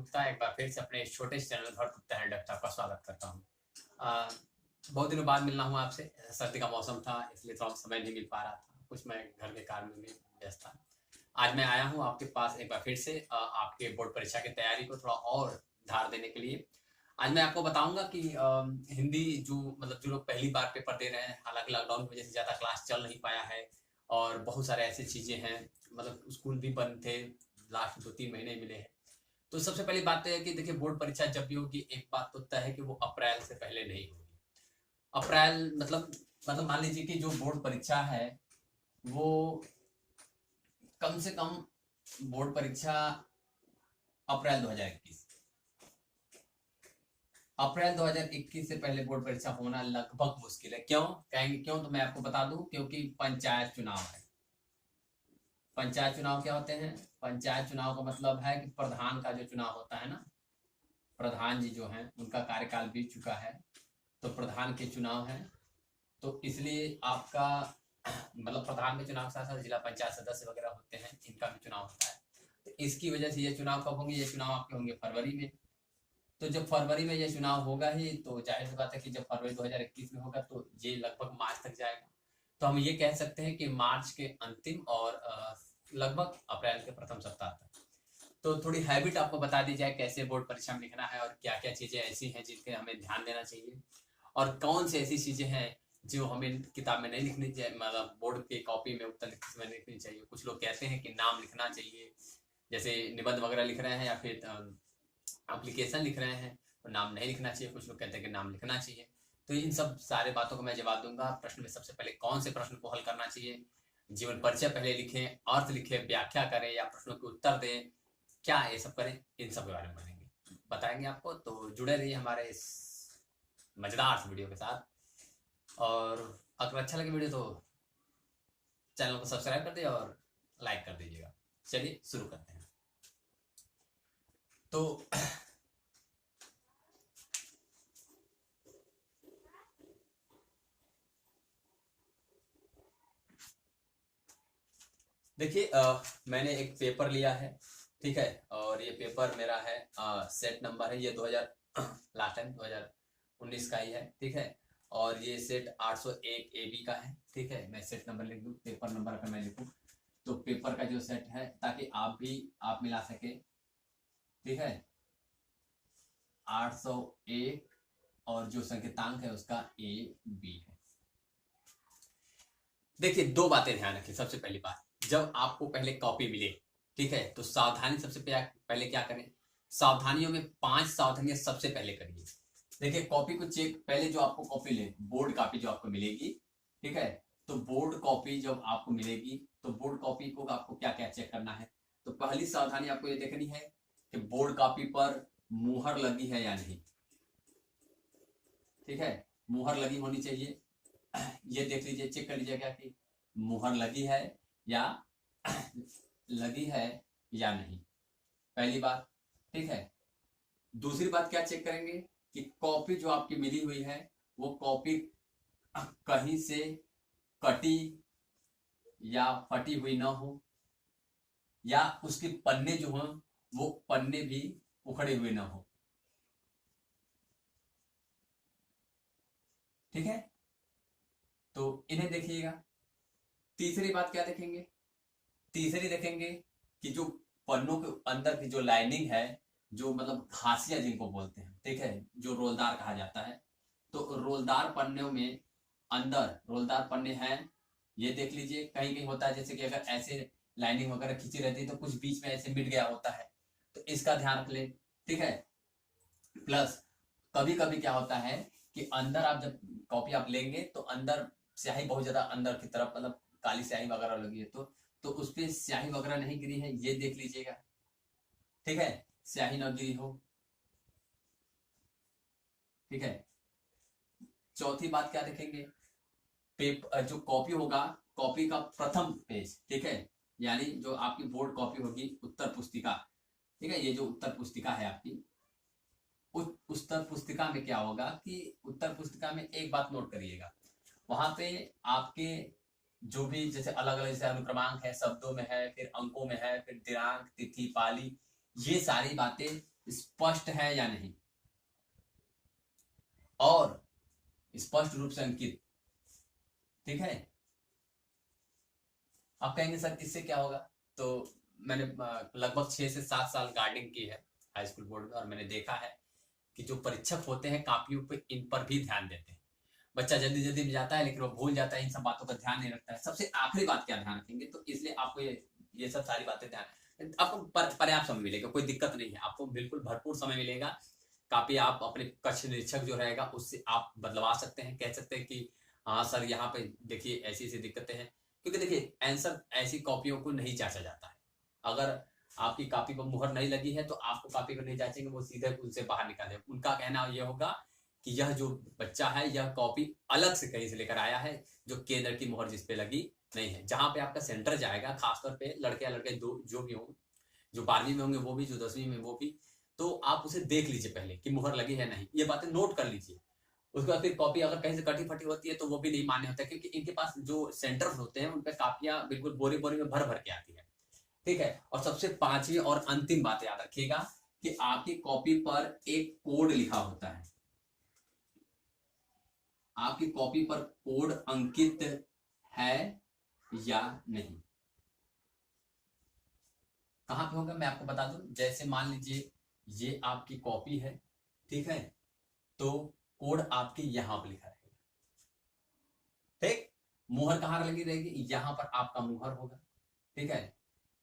गुप्ता एक बार फिर से अपने छोटे से चैनल धड़ गुप्ता है डॉक्टर का स्वागत करता हूँ। बहुत दिनों बाद मिलना हुआ आपसे। सर्दी का मौसम था इसलिए थोड़ा समय नहीं मिल पा रहा था, कुछ मैं घर के कार्य में भी व्यस्त था। आज मैं आया हूँ आपके पास एक बार फिर से आपके बोर्ड परीक्षा की तैयारी को थोड़ा और धार देने के लिए। आज मैं आपको बताऊंगा कि हिंदी जो मतलब जो लोग पहली बार पेपर दे रहे हैं, हालांकि लॉकडाउन की वजह से ज़्यादा क्लास चल नहीं पाया है और बहुत सारे ऐसी चीज़ें हैं, मतलब स्कूल भी बंद थे, लास्ट 2-3 महीने मिले हैं। तो सबसे पहली बात तो है कि देखिए बोर्ड परीक्षा जब भी होगी एक बात तो तय है कि वो अप्रैल से पहले नहीं होगी। अप्रैल मतलब मान लीजिए कि जो बोर्ड परीक्षा है वो कम से कम बोर्ड परीक्षा अप्रैल 2021 से पहले बोर्ड परीक्षा होना लगभग मुश्किल है। क्यों कहेंगे, क्यों तो मैं आपको बता दूं, क्योंकि पंचायत चुनाव है। पंचायत चुनाव क्या होते हैं? पंचायत चुनाव का मतलब है कि प्रधान का जो चुनाव होता है ना, प्रधान जी जो हैं उनका कार्यकाल बीत चुका है, तो प्रधान के चुनाव है। तो इसलिए आपका मतलब प्रधान के चुनाव के साथ साथ जिला पंचायत सदस्य वगैरह होते हैं, इनका भी चुनाव होता है। तो इसकी वजह से ये चुनाव कब होंगे? ये चुनाव आपके होंगे फरवरी में। तो जब फरवरी में ये चुनाव होगा ही, तो जाहिर सी बात है कि जब फरवरी 2021 में होगा तो ये लगभग मार्च तक जाएगा। तो हम ये कह सकते हैं कि मार्च के अंतिम और लगभग अप्रैल के प्रथम सप्ताह तक। तो थोड़ी हैबिट आपको बता दी जाए कैसे बोर्ड परीक्षा में लिखना है और क्या क्या चीजें ऐसी हैं जिनके हमें ध्यान देना चाहिए और कौन सी ऐसी चीजें हैं जो हमें किताब में नहीं लिखनी चाहिए, मतलब बोर्ड की कॉपी में उत्तर लिखते समय नहीं लिखनी चाहिए। कुछ लोग कहते हैं कि नाम लिखना चाहिए, जैसे निबंध वगैरह लिख रहे हैं या फिर एप्लीकेशन लिख रहे हैं तो नाम नहीं लिखना चाहिए। कुछ लोग कहते हैं कि नाम लिखना चाहिए। तो इन सब सारे बातों को मैं जवाब दूंगा। प्रश्न में सबसे पहले कौन से प्रश्न को हल करना चाहिए, जीवन परिचय पहले लिखें, अर्थ लिखें, व्याख्या करें या प्रश्नों के उत्तर दें, क्या ये सब करें, इन सब के बारे में बताएंगे आपको। तो जुड़े रहिए हमारे इस मजेदार वीडियो के साथ और अगर अच्छा लगे वीडियो तो चैनल को सब्सक्राइब कर दीजिए और लाइक कर दीजिएगा। चलिए शुरू करते हैं। तो देखिए मैंने एक पेपर लिया है, ठीक है, और ये पेपर मेरा है सेट नंबर है, ये 2000 लास्ट टाइम 2019 का ही है, ठीक है। और ये सेट 801 AB का है, ठीक है। मैं सेट नंबर लिख दूं, पेपर नंबर अगर मैं लिखूं तो पेपर का जो सेट है, ताकि आप मिला सके, ठीक है। 801 और जो संकेतांक है उसका AB है। देखिए दो बातें ध्यान रखिए। सबसे पहली बात, जब आपको पहले कॉपी मिले, ठीक है, तो सावधानी सबसे पहले क्या करें? सावधानियों में 5 सावधानियां सबसे पहले करिए। देखिए कॉपी को चेक, पहले जो आपको कॉपी ले, बोर्ड कॉपी जो आपको मिलेगी, ठीक है, तो बोर्ड कॉपी जब आपको मिलेगी तो बोर्ड कॉपी को आपको क्या क्या चेक करना है? तो पहली सावधानी आपको ये देखनी है कि बोर्ड कॉपी पर मुहर लगी है या नहीं, ठीक है। मुहर लगी होनी चाहिए, ये देख लीजिए, चेक कर लीजिएगा कि मुहर लगी है या लगी है या नहीं, पहली बात, ठीक है। दूसरी बात क्या चेक करेंगे कि कॉपी जो आपकी मिली हुई है वो कॉपी कहीं से कटी या फटी हुई ना हो, या उसके पन्ने जो हो वो पन्ने भी उखड़े हुए ना हो, ठीक है। तो इन्हें देखिएगा। तीसरी बात क्या देखेंगे? तीसरी देखेंगे कि जो पन्नों के अंदर की जो लाइनिंग है, जो मतलब घासिया जिनको बोलते हैं, ठीक है, जो रोलदार कहा जाता है, तो रोलदार पन्नों में अंदर रोलदार पन्ने हैं, ये देख लीजिए। कहीं कहीं होता है जैसे कि अगर ऐसे लाइनिंग वगैरह खींची रहती है तो कुछ बीच में ऐसे मिट गया होता है, तो इसका ध्यान रख ले, ठीक है। प्लस कभी कभी क्या होता है कि अंदर आप जब कॉपी आप लेंगे तो अंदर स्याही बहुत ज्यादा अंदर की तरफ, मतलब काली स्याही वगैरह लगी है, तो उस पर स्याही वगैरह नहीं गिरी है, ये देख लीजिएगा, ठीक है, स्याही न गिरी हो, ठीक है। चौथी बात क्या देखेंगे? पेपर जो कॉपी होगा, कॉपी का प्रथम पेज, ठीक है, यानी जो आपकी बोर्ड कॉपी होगी, उत्तर पुस्तिका, ठीक है, ये जो उत्तर पुस्तिका है आपकी, उत्तर पुस्तिका में क्या होगा कि उत्तर पुस्तिका में एक बात नोट करिएगा, वहां पे आपके जो भी जैसे अलग अलग जैसे अनुक्रमांक है, शब्दों में है, फिर अंकों में है, फिर दिनांक, तिथि, पाली, ये सारी बातें स्पष्ट है या नहीं, और स्पष्ट रूप से अंकित। ठीक है, आप कहेंगे सर इससे क्या होगा, तो मैंने लगभग 6 से 7 साल गार्डनिंग की है हाई स्कूल बोर्ड में, और मैंने देखा है कि जो परीक्षक होते हैं कापियों पे इन पर भी ध्यान देते हैं। बच्चा जल्दी जल्दी में जाता है लेकिन वो भूल जाता है, इन सब बातों का ध्यान नहीं रखता है। सबसे आखिरी बात क्या ध्यान रखेंगे, तो इसलिए आपको ये सब सारी बातें ध्यान, आपको पर्याप्त समय मिलेगा, कोई दिक्कत नहीं है, आपको बिल्कुल भरपूर समय मिलेगा। कापी आप अपने कक्ष निरीक्षक जो रहेगा उससे आप बदलवा सकते हैं, कह सकते हैं कि हाँ सर यहाँ पे देखिए ऐसी ऐसी दिक्कतें हैं, क्योंकि देखिए आंसर ऐसी कॉपियों को नहीं जांचा जाता है। अगर आपकी कॉपी पर मुहर नहीं लगी है तो आपको कॉपी को नहीं जांचेंगे, वो सीधे उनसे बाहर निकाले। उनका कहना यह होगा कि यह जो बच्चा है यह कॉपी अलग से कहीं से लेकर आया है, जो केंद्र की मुहर जिस पे लगी नहीं है। जहां पे आपका सेंटर जाएगा, खासतौर पे लड़के या लड़के दो जो भी होंगे, जो 12वीं में होंगे वो भी, जो 10वीं में वो भी, तो आप उसे देख लीजिए पहले कि मुहर लगी है नहीं, ये बातें नोट कर लीजिए। उसके बाद फिर कॉपी अगर कहीं से कटी फटी होती है तो वो भी नहीं मान्य होता है, क्योंकि इनके पास जो सेंटर्स होते हैं उन पे कापियां बिल्कुल बोरी बोरी में भर भर के आती है। ठीक है, और सबसे पांचवी और अंतिम बात याद रखिएगा कि आपकी कॉपी पर एक कोड लिखा होता है। आपकी कॉपी पर कोड अंकित है या नहीं, कहां पे होगा मैं आपको बता दूं। जैसे मान लीजिए ये आपकी कॉपी है, ठीक है, तो कोड आपके यहां पर लिखा रहेगा। ठीक, मुहर कहां लगी रहेगी, यहां पर आपका मुहर होगा। ठीक है,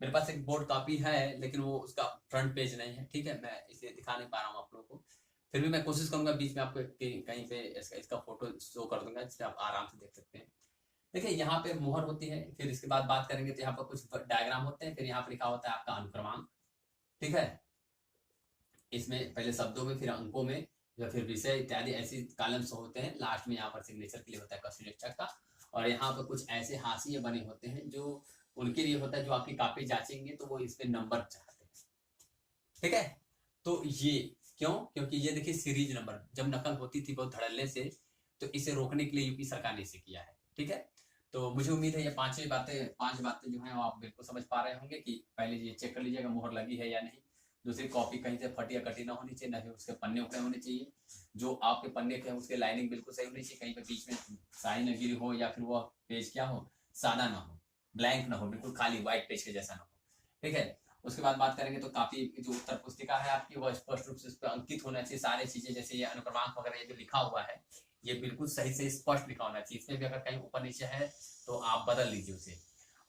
मेरे पास एक बोर्ड कॉपी है लेकिन वो उसका फ्रंट पेज नहीं है। ठीक है, मैं इसे दिखा नहीं पा रहा हूँ आप लोगों को, फिर भी मैं कोशिश करूंगा बीच में आपको कहीं पे इसका फोटो शो कर दूंगा जिससे आप आराम से देख सकते हैं। देखिए यहाँ पे मुहर होती है, फिर इसके बाद बात करेंगे तो यहाँ पर कुछ डायग्राम होते हैं, फिर यहाँ पर लिखा होता है आपका अनुक्रमांक। ठीक है, इसमें पहले शब्दों में, फिर अंकों में, या फिर विषय इत्यादि ऐसे कॉलम्स होते हैं। लास्ट में यहाँ पर सिग्नेचर के लिए होता है कक्ष निरीक्षक का, और यहाँ पर कुछ ऐसे हाशिए बने होते हैं जो उनके लिए होता है जो आपकी कॉपी जांचेंगे तो वो इस पे नंबर चाहते हैं। ठीक है, तो ये क्यों, क्योंकि ये देखिए सीरीज नंबर जब नकल होती थी बहुत धड़ल्ले से, तो इसे रोकने के लिए यूपी सरकार ने इसे किया है। ठीक है, तो मुझे उम्मीद है ये पांच बातें जो हैं वो आप बिल्कुल समझ पा रहे होंगे कि पहले ये चेक कर लीजिएगा मुहर लगी है या नहीं। दूसरी, कॉपी कहीं से फटी या कटी ना होनी चाहिए, ना ही उसके पन्ने उखड़े होने चाहिए। जो आपके पन्ने के उसके लाइनिंग बिल्कुल सही होनी चाहिए, कहीं पे बीच में साई न गिरी हो या फिर वो पेज क्या हो, सादा ना हो, ब्लैंक ना हो, बिल्कुल खाली व्हाइट पेज के जैसा ना हो। ठीक है, उसके बाद बात करेंगे तो काफी जो उत्तर पुस्तिका है आपकी वो स्पष्ट रूप से उस पर अंकित होना चाहिए। सारी चीजें जैसे ये अनुक्रमांक वगैरह ये जो लिखा हुआ है ये बिल्कुल सही से स्पष्ट लिखा होना चाहिए। इसमें भी अगर कहीं ऊपर नीचे है तो आप बदल लीजिए उसे।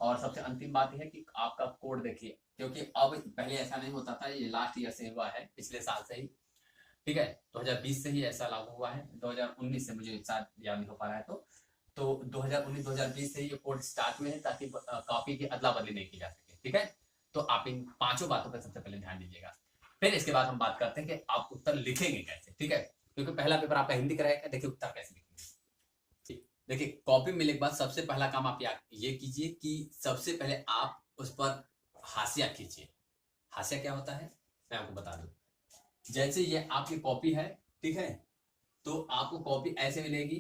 और सबसे अंतिम बात यह है कि आपका कोड देखिए, क्योंकि अब पहले ऐसा नहीं होता था, ये लास्ट ईयर से हुआ है, पिछले साल से ही। ठीक है, 2020 से ही ऐसा लागू हुआ है, 2019 से मुझे शायद याद नहीं हो पा रहा है, तो 2019-2020 से ये कोड स्टार्ट हुए हैं ताकि कॉपी की अदला बदली नहीं की जा सके। ठीक है, तो आप इन पांचों बातों पर सबसे पहले ध्यान दीजिएगा। फिर इसके बाद हम बात करते हैं कि आप उत्तर लिखेंगे कैसे। ठीक है, क्योंकि पहला पेपर आपका हिंदी का रहेगा, देखिए उत्तर कैसे लिखेंगे। ठीक, देखिए कॉपी मिलने के बाद सबसे पहला काम आप ये कीजिए कि सबसे पहले आप उस पर हाशिया खींचिए। हाशिया क्या होता है मैं आपको बता दूं। जैसे ये आपकी कॉपी है, ठीक है, तो आपको कॉपी ऐसे मिलेगी,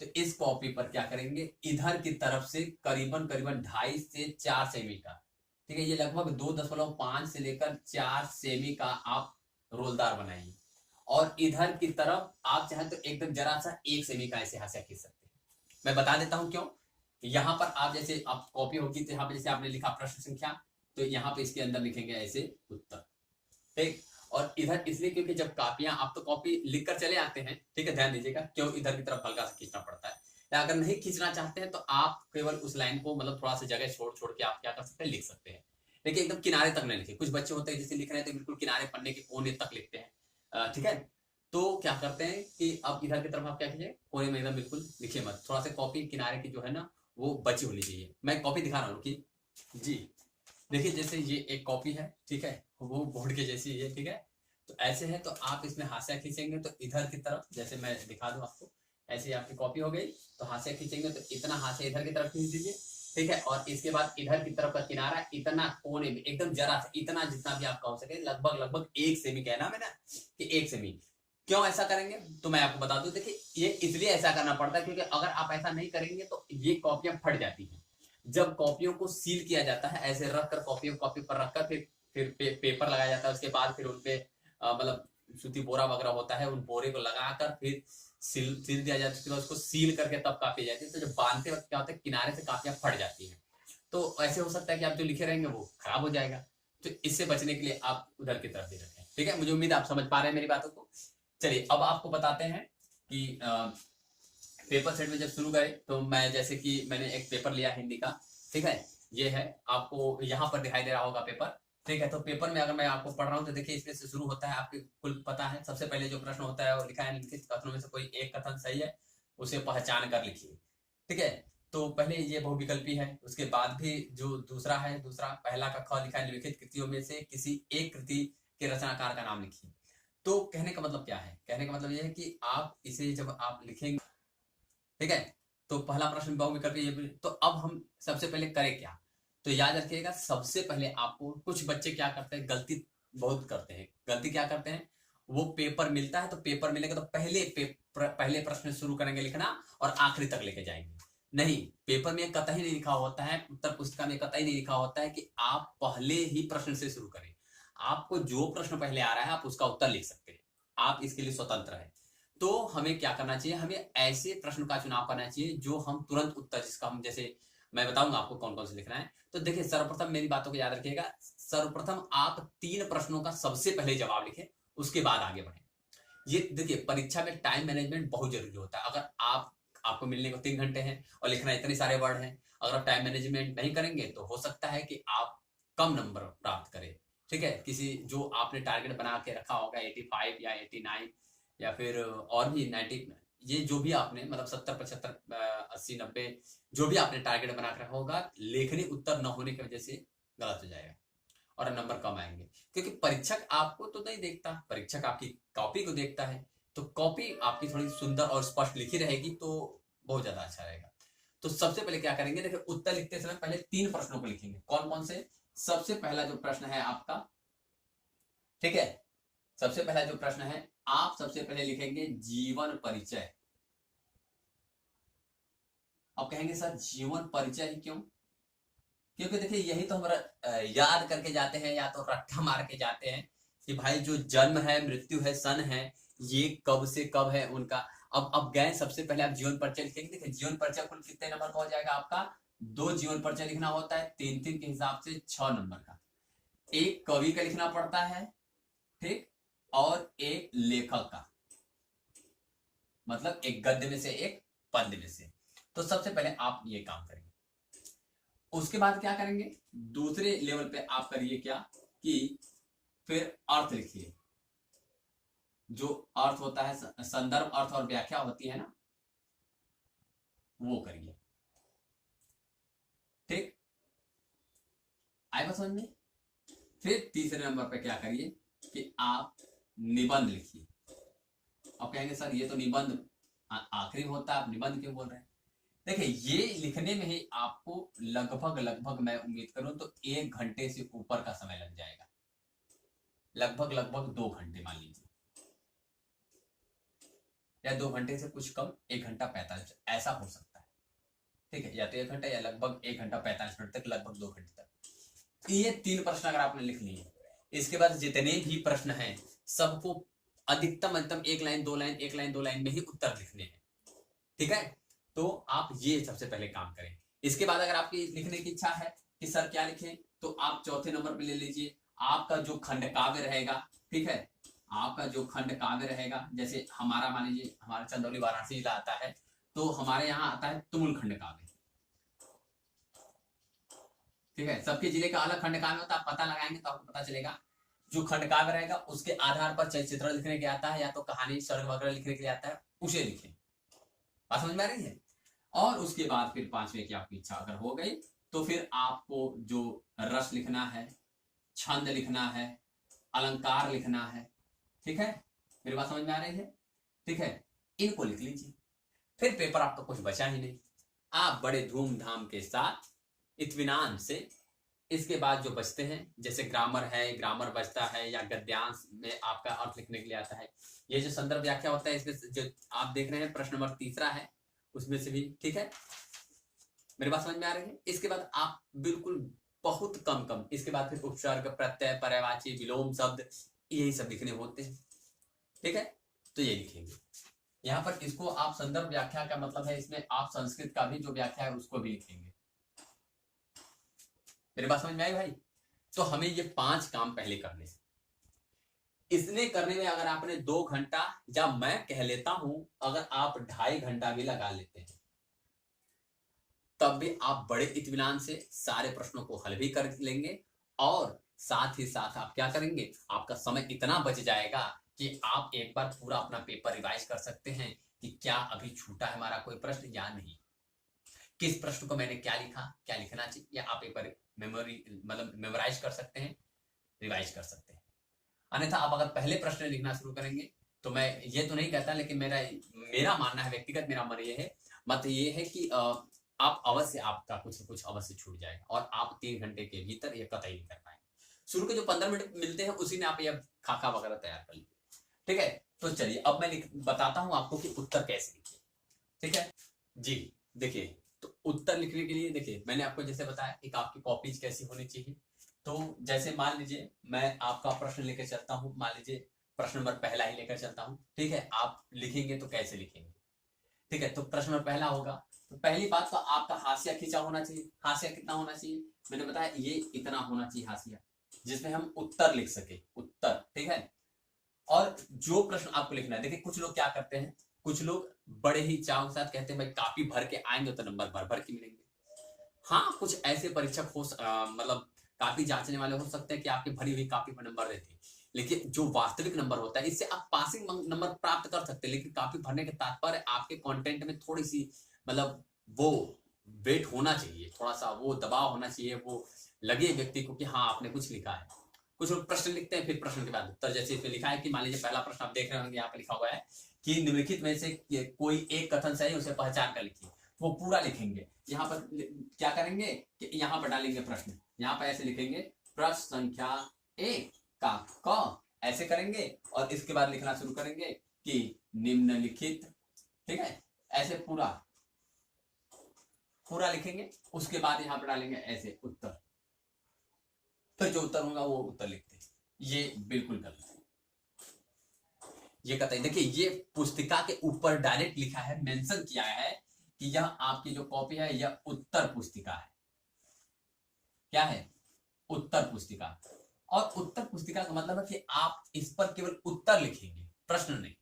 तो इस कॉपी पर क्या करेंगे, इधर की तरफ से करीबन 2.5 से 4 सेमी का, ठीक है, ये लगभग 2.5 से लेकर 4 सेमी का आप रोलदार बनाइए, और इधर की तरफ आप चाहे तो एकदम जरा सा 1 सेमी का ऐसे हाशिया खींच सकते हैं। मैं बता देता हूं क्यों। यहाँ पर आप जैसे आप कॉपी होगी तो यहाँ पे जैसे आपने लिखा प्रश्न संख्या, तो यहाँ पे इसके अंदर लिखेंगे ऐसे उत्तर। ठीक, और इधर इसलिए क्योंकि जब कापियां आप तो कॉपी लिख कर चले आते हैं, ठीक है, ध्यान दीजिएगा क्यों इधर की तरफ हल्का सा खींचना पड़ता है। या अगर नहीं खींचना चाहते हैं तो आप केवल उस लाइन को मतलब थोड़ा सा जगह छोड़ छोड़ के आप क्या कर सकते हैं, लिख सकते हैं। लेकिन एकदम किनारे तक नहीं लिखे। कुछ बच्चे होते हैं जैसे लिख रहे हैं तो बिल्कुल किनारे पन्ने के कोने तक लिखते हैं। ठीक है, तो क्या करते हैं कि अब इधर की तरफ आप क्या कीजिए, कोने में एकदम बिल्कुल लिखिए मत, थोड़ा सा कॉपी किनारे की जो है ना वो बची होनी चाहिए। मैं कॉपी दिखा रहा हूँ कि जी देखिए, जैसे ये एक कॉपी है, ठीक है, वो बोर्ड के जैसी है, ठीक है, तो ऐसे है, तो आप इसमें हाशिया खींचेंगे तो इधर की तरफ, जैसे मैं दिखा दूं आपको, ऐसे ही आपकी कॉपी हो गई, तो हाशिया खींचेंगे तो इतना हाशिया इधर की तरफ खींच दीजिए। ठीक है, और इसके बाद इधर की तरफ का किनारा इतना कोने में एकदम जरा सा, इतना जितना भी आपका हो सके, लगभग 1 सेमी कहना है ना कि 1 सेमी। क्यों ऐसा करेंगे तो मैं आपको बता दूं। देखिए ये इसलिए ऐसा करना पड़ता है क्योंकि अगर आप ऐसा नहीं करेंगे तो ये कॉपियां फट जाती हैं। जब कॉपियों को सील किया जाता है, ऐसे रखकर कॉपी पर रखकर फिर पेपर लगाया जाता है, उसके बाद फिर उनपे मतलब सूती बोरा वगैरह होता है, उन बोरे को लगाकर फिर सिल दिया जाता है, उसको सील करके तब कॉपी जाती है। तो जब बांधते वक्त क्या होता है, किनारे से कापियां फट जाती हैं, तो ऐसे हो सकता है कि आप जो लिखे रहेंगे वो खराब हो जाएगा। तो इससे बचने के लिए आप उधर की तरफ भी रखें। ठीक है, मुझे उम्मीद आप समझ पा रहे हैं मेरी बातों को। चलिए अब आपको बताते हैं कि पेपर सेट में जब शुरू करें तो मैं जैसे कि मैंने एक पेपर लिया हिंदी का, ठीक है, ये है, आपको यहाँ पर दिखाई दे रहा होगा पेपर। ठीक है, तो पेपर में अगर मैं आपको पढ़ रहा हूँ तो देखिए इसमें से शुरू होता है, आपको कुल पता है। सबसे पहले जो प्रश्न होता है वो लिखा है निम्नलिखित कथनों में से कोई एक कथन सही है, उसे पहचान कर लिखिए। ठीक है, तो पहले ये बहुविकल्पी है, उसके बाद भी जो दूसरा है, दूसरा पहला का ख लिखा है निम्नलिखित कृतियों में से किसी एक कृति के रचनाकार का नाम लिखिए। तो कहने का मतलब क्या है, कहने का मतलब ये है कि आप इसे जब आप लिखेंगे, ठीक है, तो पहला प्रश्न बहुविकल्पी ये, तो अब हम सबसे पहले करें क्या, तो याद रखिएगा सबसे पहले आपको, कुछ बच्चे क्या करते हैं, गलती बहुत करते हैं, गलती क्या करते हैं, वो पेपर मिलता है तो पेपर मिलेगा तो पहले प्रश्न शुरू करेंगे लिखना और आखिरी तक लेके जाएंगे। नहीं, पेपर में कतई नहीं लिखा होता है, उत्तर पुस्तिका में कतई नहीं लिखा होता है कि आप पहले ही प्रश्न से शुरू करें। आपको जो प्रश्न पहले आ रहा है आप उसका उत्तर लिख सकते हैं, आप इसके लिए स्वतंत्र है। तो हमें क्या करना चाहिए, हमें ऐसे प्रश्न का चुनाव करना चाहिए जो हम तुरंत उत्तर, जिसका हम, जैसे मैं बताऊंगा आपको कौन कौन से लिखना है। तो देखिए सर्वप्रथम मेरी बातों को याद रखिएगा, सर्वप्रथम आप 3 प्रश्नों का सबसे पहले जवाब लिखें, उसके बाद आगे बढ़ें। ये देखिए परीक्षा में टाइम मैनेजमेंट बहुत जरूरी होता है। अगर आपको मिलने को 3 घंटे हैं और लिखना इतने सारे वर्ड हैं, अगर आप टाइम मैनेजमेंट नहीं करेंगे तो हो सकता है कि आप कम नंबर प्राप्त करें। ठीक है, किसी जो आपने टारगेट बना के रखा होगा 85 या 89 या फिर और भी 90, ये जो भी आपने मतलब 70 75 80 90 जो भी आपने टारगेट बना के रखा होगा, लेखनी उत्तर न होने की वजह से गलत हो जाएगा और नंबर कम आएंगे। क्योंकि परीक्षक आपको तो नहीं देखता, परीक्षक आपकी कॉपी को देखता है, तो कॉपी आपकी थोड़ी सुंदर और स्पष्ट लिखी रहेगी तो बहुत ज्यादा अच्छा रहेगा। तो सबसे पहले क्या करेंगे, देखिए उत्तर लिखते समय पहले 3 प्रश्नों को लिखेंगे। कौन कौन से, सबसे पहला जो प्रश्न है आपका, ठीक है, सबसे पहला जो प्रश्न है, आप सबसे पहले लिखेंगे जीवन परिचय। अब कहेंगे सर जीवन परिचय ही क्यों, क्योंकि देखिए यही तो हमारा याद करके जाते हैं या तो रट्टा मार के जाते हैं कि भाई जो जन्म है, मृत्यु है, सन है, ये कब से कब है उनका। अब गए सबसे पहले आप जीवन परिचय लिखेंगे। देखिए जीवन परिचय कुल कितने नंबर का हो जाएगा आपका, 2 जीवन परिचय लिखना होता है, 3 के हिसाब से 6 नंबर का। एक कवि का लिखना पड़ता है, ठीक, और एक लेखक का, मतलब एक गद्य में से एक पद्य में से। तो सबसे पहले आप ये काम करेंगे। उसके बाद क्या करेंगे, दूसरे लेवल पे आप करिए क्या कि फिर अर्थ लिखिए। जो अर्थ होता है, संदर्भ अर्थ और व्याख्या होती है ना, वो करिए। ठीक, आए बात समझ में। फिर तीसरे नंबर पे क्या करिए कि आप निबंध लिखिए। अब कहेंगे सर ये तो निबंध आखिरी होता है, आप निबंध क्यों बोल रहे हैं। देखिए ये लिखने में ही आपको लगभग मैं उम्मीद करूं तो 1 घंटे से ऊपर का समय लग जाएगा, लगभग 2 घंटे मान लीजिए, या 2 घंटे से कुछ कम, 1 घंटा 45 ऐसा हो सकता है। ठीक है, या तो 1 घंटा या लगभग 1 घंटा 45 मिनट तक, लगभग 2 घंटे तक। ये 3 प्रश्न अगर आपने लिख लिए, इसके बाद जितने भी प्रश्न हैं सबको अधिकतम 1 लाइन 2 लाइन 1 लाइन 2 लाइन में ही उत्तर लिखने हैं। ठीक है, तो आप ये सबसे पहले काम करें। इसके बाद अगर आपकी लिखने की इच्छा है कि सर क्या लिखें, तो आप चौथे नंबर पे ले लीजिए आपका जो खंड काव्य रहेगा। ठीक है, आपका जो खंड काव्य रहेगा, जैसे हमारा मान लीजिए हमारा चंदौली वाराणसी जिला आता है, तो हमारे यहाँ आता है तुमुल खंड काव्य। ठीक है, सबके जिले का अलग खंड काव्य होता है, आप पता लगाएंगे तो आपको पता चलेगा। जो खंड काव्य रहेगा उसके आधार पर चलचित्र लिखने के आता है या तो कहानी सर्ग वगैरह लिखने के लिए आता है, उसे लिखें। बात समझ में आ रही है। और उसके बाद फिर 5वें की आपकी इच्छा अगर हो गई तो फिर आपको जो रस लिखना है, छंद लिखना है, अलंकार लिखना है। ठीक है, मेरी बात समझ में आ रही है। ठीक है, इनको लिख लीजिए, फिर पेपर आपका कुछ बचा ही नहीं, आप बड़े धूमधाम के साथ इत्मीनान से इसके बाद जो बचते हैं, जैसे ग्रामर है, ग्रामर बचता है, या गद्यांश में आपका अर्थ लिखने के लिए आता है, ये जो संदर्भ व्याख्या होता है, इसमें जो आप देख रहे हैं प्रश्न नंबर 3 है उसमें से भी। ठीक है, मेरी बात समझ में आ रही है। इसके बाद आप बिल्कुल बहुत कम इसके बाद फिर उपसर्ग, प्रत्यय, पर्यायवाची, विलोम शब्द, यही सब लिखने होते हैं। ठीक है, तो ये लिखेंगे यहाँ पर। इसको आप संदर्भ व्याख्या का मतलब है, इसमें आप संस्कृत का भी जो व्याख्या है उसको भी लिखेंगे। मेरी बात समझ में आई भाई? तो हमें ये 5 काम पहले करने हैं। इसने करने में अगर आपने 2 घंटा, या मैं कह लेता हूं अगर आप 2.5 घंटा भी लगा लेते हैं, तब भी आप बड़े इत्मीनान से सारे प्रश्नों को हल भी कर लेंगे, और साथ ही साथ आप क्या करेंगे, आपका समय इतना बच जाएगा कि आप एक बार पूरा अपना पेपर रिवाइज कर सकते हैं कि क्या अभी छूटा है हमारा कोई प्रश्न या नहीं, किस प्रश्न को मैंने क्या लिखा, क्या लिखना चाहिए, या आप एक बार मेमोरी मतलब मेमोराइज कर सकते हैं, रिवाइज कर सकते हैं। अन्यथा आप अगर पहले प्रश्न लिखना शुरू करेंगे, तो मैं ये तो नहीं कहता, लेकिन मेरा मानना है, व्यक्तिगत मेरा मन ये है, मत ये है कि आप अवश्य, आपका कुछ न कुछ अवश्य छूट जाएगा, और आप 3 घंटे के भीतर ये कतई नहीं कर पाएंगे। शुरू के जो 15 मिनट मिलते हैं उसी में आप ये खाका वगैरह तैयार कर लीजिए। ठीक है, तो चलिए अब मैं बताता हूं आपको कि उत्तर कैसे लिखिए। ठीक है जी, देखिए, तो उत्तर लिखने के लिए देखिए मैंने आपको जैसे बताया कि आपकी कॉपीज कैसी होनी चाहिए। तो जैसे मान लीजिए मैं आपका प्रश्न लेकर चलता हूं, मान लीजिए प्रश्न नंबर पहला ही लेकर चलता हूं। ठीक है, आप लिखेंगे तो कैसे लिखेंगे? ठीक है, तो प्रश्न नंबर पहला होगा, तो पहली बात तो आपका हाशिया खींचा होना चाहिए। हाशिया कितना होना चाहिए? मैंने बताया ये इतना होना चाहिए हाशिया, जिसमें हम उत्तर लिख सके, उत्तर। ठीक है, और जो प्रश्न आपको लिखना है, देखिए कुछ लोग क्या करते हैं, कुछ लोग बड़े ही चाव के साथ कहते हैं भाई कापी भर के आएंगे तो नंबर भर भर के मिलेंगे। हाँ, कुछ ऐसे परीक्षक हो मतलब कापी जांचने वाले हो सकते हैं कि आपकी भरी हुई कापी पर नंबर देते हैं, लेकिन जो वास्तविक नंबर होता है, इससे आप पासिंग नंबर प्राप्त कर सकते हैं, लेकिन कापी भरने के तात्पर्य आपके कंटेंट में थोड़ी सी मतलब वो वेट होना चाहिए, थोड़ा सा वो दबाव होना चाहिए, वो लगे व्यक्ति को कि हाँ आपने कुछ लिखा है। कुछ लोग प्रश्न लिखते हैं, फिर प्रश्न के बाद उत्तर, जैसे इसमें लिखा है कि मान लीजिए पहला प्रश्न आप देख रहे होंगे, यहाँ पे लिखा हुआ है कि निम्नलिखित में से कोई एक कथन सही, उसे पहचान कर लिखिए। वो पूरा लिखेंगे। यहाँ पर क्या करेंगे कि यहाँ पर डालेंगे प्रश्न, यहाँ पर ऐसे लिखेंगे प्रश्न संख्या 1 का क, ऐसे करेंगे, और इसके बाद लिखना शुरू करेंगे कि निम्नलिखित। ठीक है, ऐसे पूरा पूरा लिखेंगे। उसके बाद यहाँ पर डालेंगे ऐसे उत्तर, फिर जो उत्तर होगा वो उत्तर लिखते हैं। ये बिल्कुल गलत है, ये कतई। देखिए ये पुस्तिका के ऊपर डायरेक्ट लिखा है, मेंशन किया है कि यह आपकी जो कॉपी है यह उत्तर पुस्तिका है। क्या है? उत्तर पुस्तिका। और उत्तर पुस्तिका का मतलब है कि आप इस पर केवल उत्तर लिखेंगे, प्रश्न नहीं।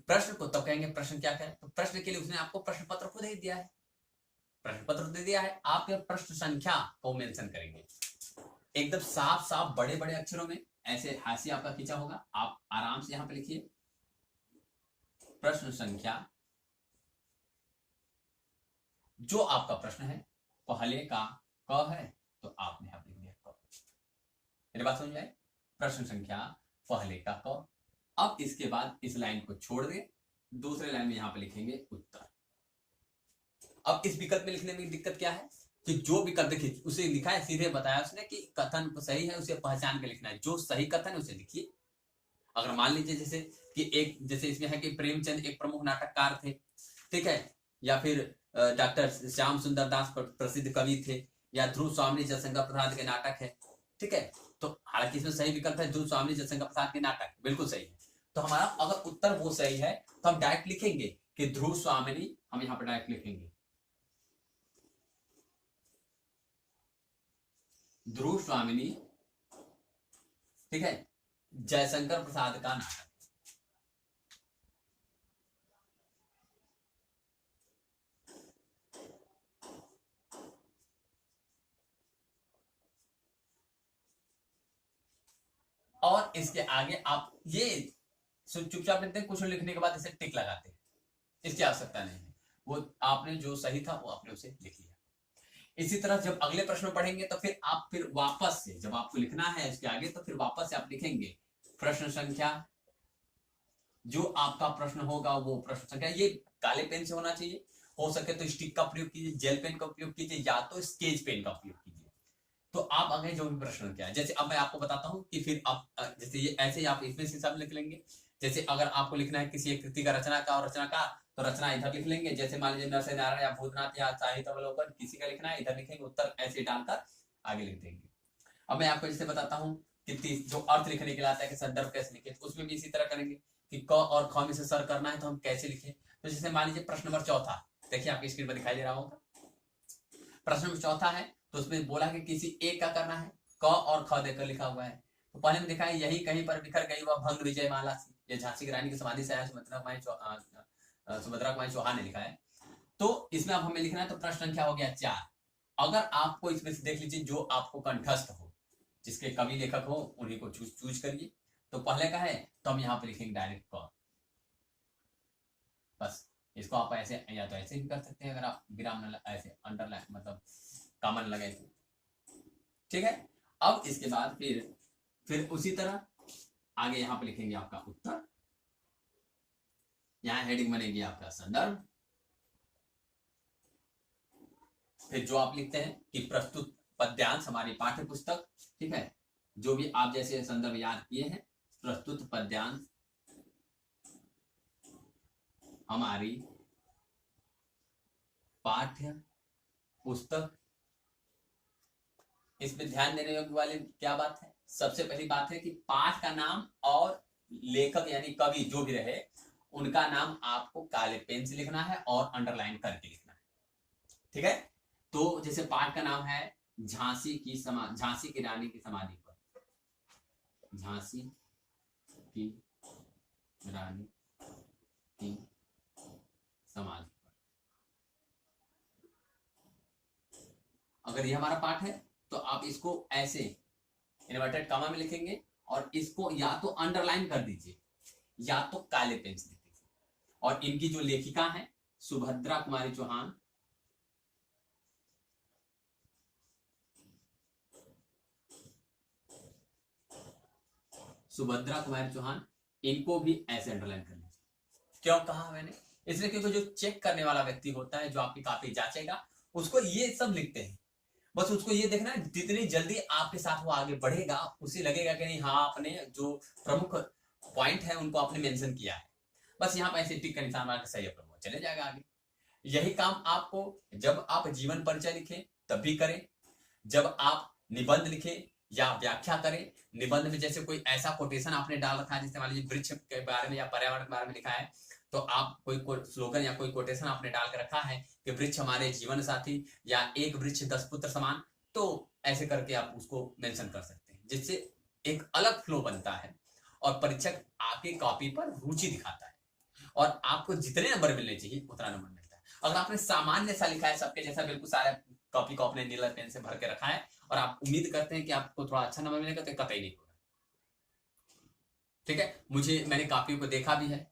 प्रश्न को तब कहेंगे प्रश्न क्या है, तो प्रश्न के लिए उसने आपको प्रश्न पत्र खुद ही दिया है, प्रश्न पत्र दे दिया है, आप प्रश्न संख्या को मेंशन करेंगे एकदम साफ साफ बड़े बड़े अक्षरों में, ऐसे हाशिया आपका खींचा होगा। आप आराम से यहां पे लिखिए प्रश्न संख्या, जो आपका प्रश्न है पहले का क है, तो आपने यहां लिख दिया क। मेरी बात समझ आए? प्रश्न संख्या पहले का क। अब इसके बाद इस लाइन को छोड़ दे, दूसरे लाइन में यहां पे लिखेंगे उत्तर। अब इस विकल्प में लिखने में दिक्कत क्या है कि जो विकल्प देखिए उसे लिखा है, सीधे बताया उसने कि कथन सही है उसे पहचान के लिखना है, जो सही कथन है उसे लिखिए। अगर मान लीजिए जैसे कि एक, जैसे इसमें है कि प्रेमचंद एक प्रमुख नाटककार थे, ठीक है, या फिर डॉक्टर श्याम सुंदर दास प्रसिद्ध कवि थे, या ध्रुव स्वामी जयशंकर प्रसाद के नाटक है। ठीक है, तो हालांकि इसमें सही विकल्प है ध्रुव स्वामी जयशंकर प्रसाद के नाटक, बिल्कुल सही है। तो हमारा अगर उत्तर वो सही है तो हम डायरेक्ट लिखेंगे कि ध्रुव स्वामिनी, हम यहाँ पर डायरेक्ट लिखेंगे ध्रुव स्वामिनी, ठीक है, जयशंकर प्रसाद का नाटक। और इसके आगे आप ये चुपचाप लिखते हैं, कुछ लिखने के बाद इसे टिक लगाते हैं, इसकी आवश्यकता नहीं है, वो आपने जो सही था वो आपने उसे लिख लिया। इसी तरह जब अगले प्रश्न पढ़ेंगे तो फिर आप फिर वापस से, जब आपको लिखना है इसके आगे, तो फिर वापस से आप लिखेंगे प्रश्न संख्या, जो आपका प्रश्न होगा वो प्रश्न संख्या, ये काले पेन से होना चाहिए, हो सके तो स्टिक का प्रयोग कीजिए, जेल पेन का उपयोग कीजिए, या तो स्केच पेन का उपयोग कीजिए। तो आप आगे जो भी प्रश्न क्या है, जैसे अब मैं आपको बताता हूं कि फिर आप जैसे ये ऐसे ही आप इसमें से सब लिख लेंगे। जैसे अगर आपको लिखना है किसी एक कृति का रचना का और रचना का, तो रचना इधर लिख लेंगे। जैसे मान लीजिए नरसिंह नारायण या भूतनाथ या साहित्य अवलोकन किसी का लिखना है, इधर लिखेंगे, उत्तर ऐसे डालकर आगे लिख देंगे। अब मैं आपको जैसे बताता हूँ कि जो अर्थ लिखने के लिए आता है कि संदर्भ कैसे लिखे, तो उसमें भी इसी तरह करेंगे कि क और ख में से सर करना है तो हम कैसे लिखें। तो जैसे मान लीजिए प्रश्न नंबर चौथा, देखिए आपकी स्क्रीन पर दिखाई दे रहा होगा, प्रश्न नंबर चौथा है, तो उसमें बोला कि किसी एक का करना है, क और ख देकर लिखा हुआ है। तो पहले में देखा है यही कहीं पर बिखर गई वह भंग विजय माला सी, ये झांसी की रानी की समाधि से आया सुभद्रा कुमारी चौहान ने लिखा है। तो इसमें अब हमें लिखना है, तो प्रश्न संख्या हो गया 4। अगर आपको इसमें से देख लीजिए जो आपको कंठस्थ हो, जिसके कवि लेखक हो उन्हीं को चूज करिए। तो पहले का है तो हम यहाँ पे लिखेंगे डायरेक्ट क, बस इसको आप ऐसे या तो ऐसे भी कर सकते हैं अगर आप विराम ऐसे अंडरलाइन मतलब कॉमन लगे तो, ठीक है। अब इसके बाद फिर उसी तरह आगे यहाँ पे लिखेंगे आपका उत्तर, यहाँ हेडिंग बनेगी आपका संदर्भ। फिर जो आप लिखते हैं कि प्रस्तुत पद्यांश हमारी पाठ्य पुस्तक, ठीक है, जो भी आप जैसे संदर्भ याद किए हैं, प्रस्तुत पद्यांश हमारी पाठ्य पुस्तक। इसमें ध्यान देने योग्य वाली क्या बात है, सबसे पहली बात है कि पाठ का नाम और लेखक यानी कवि जो भी रहे उनका नाम आपको काले पेन से लिखना है और अंडरलाइन करके लिखना है, ठीक है। तो जैसे पाठ का नाम है झांसी की रानी की समाधि पर, झांसी की रानी की समाधि पर, अगर ये हमारा पाठ है तो आप इसको ऐसे इन्वर्टेड कॉमा में लिखेंगे और इसको या तो अंडरलाइन कर दीजिए या तो काले पेन से लिख दीजिए। और इनकी जो लेखिका है सुभद्रा कुमारी चौहान, सुभद्रा कुमारी चौहान, इनको भी ऐसे अंडरलाइन कर लीजिए। क्यों कहा मैंने, इसलिए क्योंकि जो चेक करने वाला व्यक्ति होता है जो आपकी कॉपी जांचेगा उसको ये सब लिखते हैं, बस उसको ये देखना है जितनी जल्दी आपके साथ वो आगे बढ़ेगा उसे लगेगा कि नहीं हाँ आपने जो प्रमुख पॉइंट है उनको आपने मेंशन किया है, बस यहाँ पर ऐसे टिक का निशान मार के सही है वो चले जाएगा आगे। यही काम आपको जब आप जीवन परिचय लिखें तब भी करें, जब आप निबंध लिखें या व्याख्या करें। निबंध में जैसे कोई ऐसा कोटेशन आपने डाल रखा है, जैसे मान लीजिए वृक्ष के बारे में या पर्यावरण के बारे में लिखा है, तो आप कोई स्लोगन या कोई कोटेशन आपने डाल के रखा है कि वृक्ष हमारे जीवन साथी या एक वृक्ष 10 पुत्र समान, तो ऐसे करके आप उसको मेंशन कर सकते हैं, जिससे एक अलग फ्लो बनता है और परीक्षक आपकी कॉपी पर रुचि दिखाता है और आपको जितने नंबर मिलने चाहिए उतना नंबर मिलता है। अगर आपने सामान्य सा लिखा है सबके जैसा बिल्कुल सारा कॉपी को अपने नीला पेन से भर के रखा है और आप उम्मीद करते हैं कि आपको थोड़ा अच्छा नंबर मिलेगा, तो कतई नहीं होगा, ठीक है। मैंने कॉपी को देखा भी है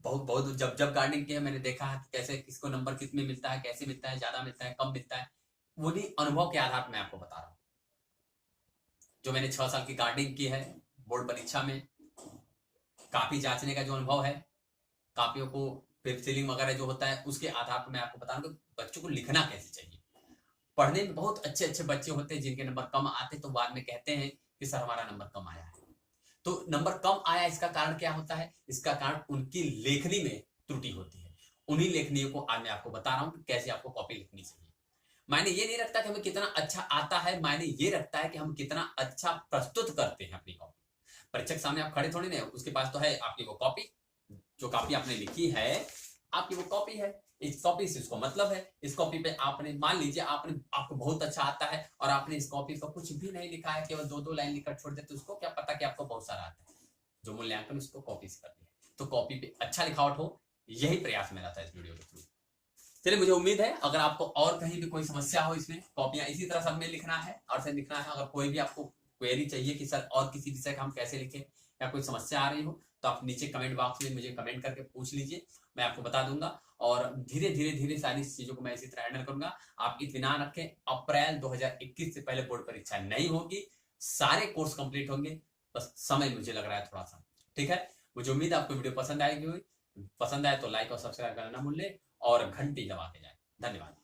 बहुत जब गार्डनिंग की है, मैंने देखा है कैसे किसको नंबर कितने मिलता है, कैसे मिलता है, ज्यादा मिलता है कम मिलता है, वो भी अनुभव के आधार पर मैं आपको बता रहा हूँ। जो मैंने 6 साल की गार्डनिंग की है, बोर्ड परीक्षा में काफी जांचने का जो अनुभव है, कापियों को फिर सीलिंग वगैरह जो होता है उसके आधार पर मैं आपको बता रहा हूँ बच्चों को लिखना कैसे चाहिए। पढ़ने में बहुत अच्छे बच्चे होते हैं जिनके नंबर कम आते तो बाद में कहते हैं कि सर हमारा नंबर कम आया है। तो नंबर कम आया इसका कारण क्या होता है, इसका कारण उनकी लेखनी में त्रुटि होती है। उन्हीं लेखनियों को आज मैं आपको बता रहा हूं कि कैसे आपको कॉपी लिखनी चाहिए। मायने ये नहीं रखता कि हमें कितना अच्छा आता है, मायने ये रखता है कि हम कितना अच्छा प्रस्तुत करते हैं अपनी कॉपी। परीक्षक सामने आप खड़े थोड़ी नहीं, उसके पास तो है आपकी वो कॉपी, जो कॉपी आपने लिखी है आपकी वो कॉपी है, इस कॉपी से इसको मतलब है। इस कॉपी पे आपने मान लीजिए आपको बहुत अच्छा आता है और आपने इस कॉपी पर कुछ भी नहीं लिखा है, केवल 2-2 लाइन लिखकर छोड़ देते, उसको क्या पता कि आपको बहुत सारा आता है। जो मूल्यांकन उसको कॉपी से कर दिया, तो कॉपी पे अच्छा लिखावट हो, यही प्रयास मेरा था इस वीडियो के थ्रू। चलिए, मुझे उम्मीद है अगर आपको और कहीं भी कोई समस्या हो, इसमें कॉपियां इसी तरह सब में लिखना है और से लिखना है, अगर कोई भी आपको क्वेरी चाहिए कि सर और किसी विषय का हम कैसे लिखें या कोई समस्या आ रही हो, तो आप नीचे कमेंट बॉक्स में मुझे कमेंट करके पूछ लीजिए, मैं आपको बता दूंगा। और धीरे धीरे सारी चीजों को मैं इसी तरह हैंडल करूंगा। आप इत्मीनान रखें, अप्रैल 2021 से पहले बोर्ड परीक्षा नहीं होगी, सारे कोर्स कंप्लीट होंगे, बस समय मुझे लग रहा है थोड़ा सा, ठीक है। मुझे उम्मीद है आपको वीडियो पसंद आएगी, पसंद आए तो लाइक और सब्सक्राइब करना ना भूलें और घंटी दबा के जाए। धन्यवाद।